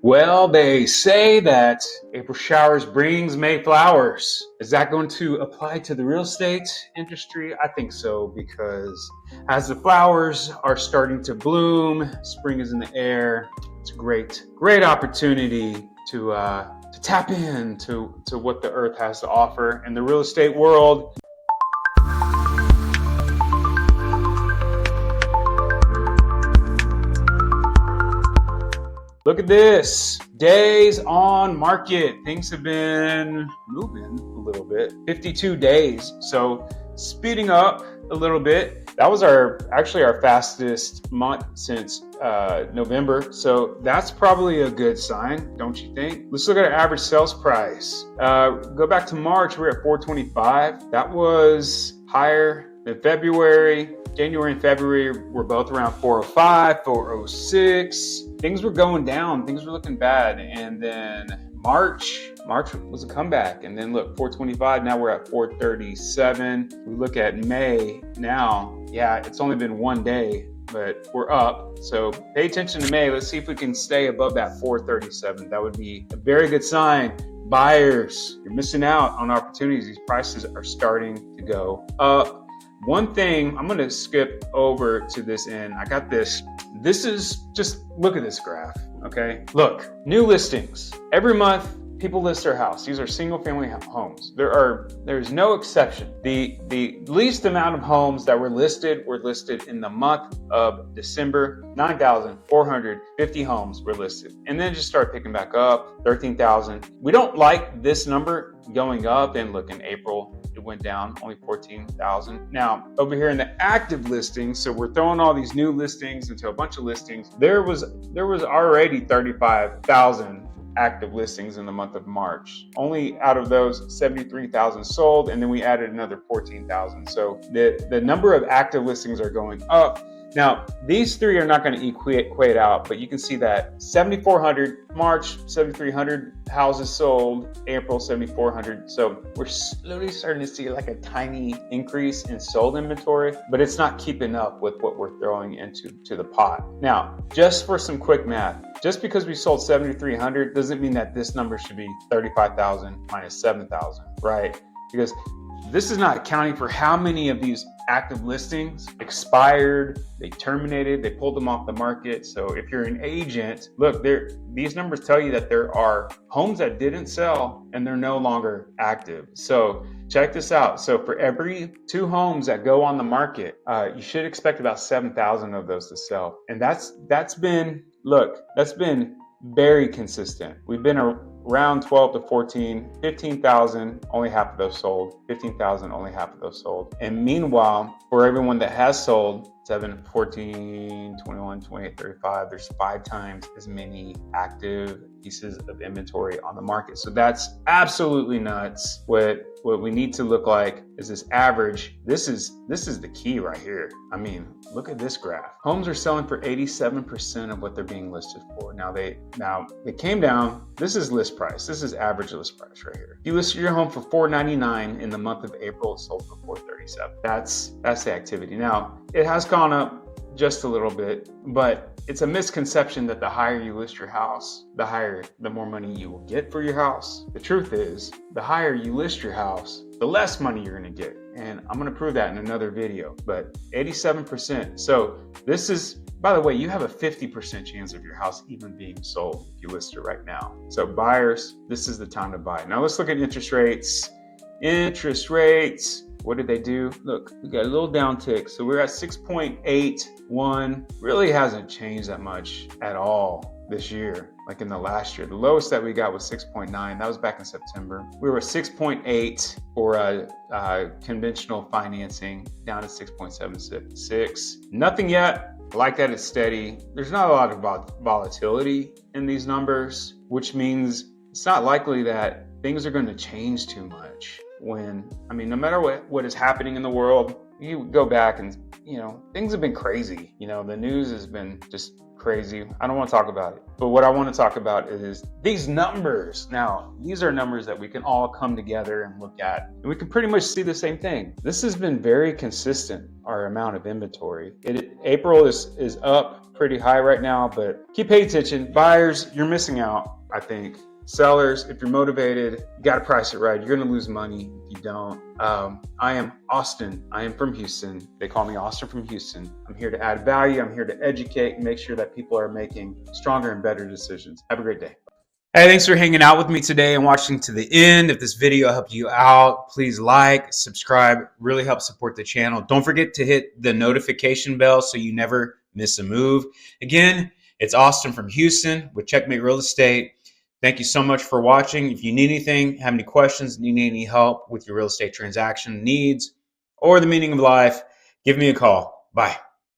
Well, they say that April showers brings May flowers. Is that going to apply to the real estate industry? I think so, because as the flowers are starting to bloom, spring is in the air. It's a great opportunity to tap into what the earth has to offer in the real estate world. Look at this, days on market. Things have been moving a little bit, 52 days. So speeding up a little bit. That was actually our fastest month since November. So that's probably a good sign, don't you think? Let's look at our average sales price. Go back to March, we're at 425. That was higher than February. January and February were both around 405, 406. Things were going down. Things were looking bad. And then March was a comeback. And then look, 425. Now we're at 437. We look at May now. Yeah, it's only been one day, but we're up. So pay attention to May. Let's see if we can stay above that 437. That would be a very good sign. Buyers, you're missing out on opportunities. These prices are starting to go up. One thing, I'm going to skip over to this end. I got this. This is just, look at this graph, okay? Look, new listings. Every month, people list their house. These are single family homes. There's no exception. The least amount of homes that were listed in the month of December. 9,450 homes were listed. And then just start picking back up, 13,000. We don't like this number going up, and look, in April, it went down, only 14,000. Now, over here in the active listings, so we're throwing all these new listings into a bunch of listings. There was already 35,000 active listings in the month of March. Only out of those, 73,000 sold, and then we added another 14,000. So the number of active listings are going up. Now, these three are not going to equate out, but you can see that 7,400, March, 7,300 houses sold, April, 7,400. So we're slowly starting to see like a tiny increase in sold inventory, but it's not keeping up with what we're throwing into the pot. Now, just for some quick math, just because we sold 7,300 doesn't mean that this number should be 35,000 minus 7,000, right? Because this is not accounting for how many of these active listings expired, they terminated, they pulled them off the market. So if you're an agent, look, these numbers tell you that there are homes that didn't sell and they're no longer active. So check this out. So for every 2 homes that go on the market, you should expect about 7,000 of those to sell. And that's been very consistent. We've been around 12 to 14, 15,000, only half of those sold. 15,000, only half of those sold. And meanwhile, for everyone that has sold, 7, 14, 21, 28, 35, there's 5 times as many active pieces of inventory on the market. So that's absolutely nuts. What we need to look like is this average. This is the key right here. I mean, look at this graph. Homes are selling for 87% of what they're being listed for. Now they came down. This is list price. This is average list price right here. If you listed your home for $499 in the month of April, it sold for $437. That's the activity. Now, it has gone up just a little bit, but it's a misconception that the higher you list your house, the more money you will get for your house. The truth is, the higher you list your house, the less money you're going to get. And I'm going to prove that in another video, but 87%. So this is, by the way, you have a 50% chance of your house even being sold if you list it right now. So buyers, this is the time to buy. Now let's look at interest rates. Interest rates. What did they do? Look, we got a little downtick. So we're at 6.81. Really hasn't changed that much at all this year, like in the last year. The lowest that we got was 6.9. That was back in September. We were 6.8 for conventional financing, down to 6.76. Nothing yet. I like that it's steady. There's not a lot of volatility in these numbers, which means it's not likely that things are going to change too much. No matter what is happening in the world, you go back and, things have been crazy. The news has been just crazy. I don't want to talk about it. But what I want to talk about is these numbers. Now, these are numbers that we can all come together and look at, and we can pretty much see the same thing. This has been very consistent, our amount of inventory. April is up pretty high right now, but keep paying attention. Buyers, you're missing out, I think. Sellers, if you're motivated, you got to price it right. You're going to lose money if you don't. I am Austin. I am from Houston. They call me Austin from Houston. I'm here to add value. I'm here to educate and make sure that people are making stronger and better decisions. Have a great day. Hey, thanks for hanging out with me today and watching to the end. If this video helped you out, please like, subscribe, really helps support the channel. Don't forget to hit the notification bell so you never miss a move. Again, it's Austin from Houston with Checkmate Real Estate. Thank you so much for watching. If you need anything, have any questions, need any help with your real estate transaction needs or the meaning of life, give me a call. Bye.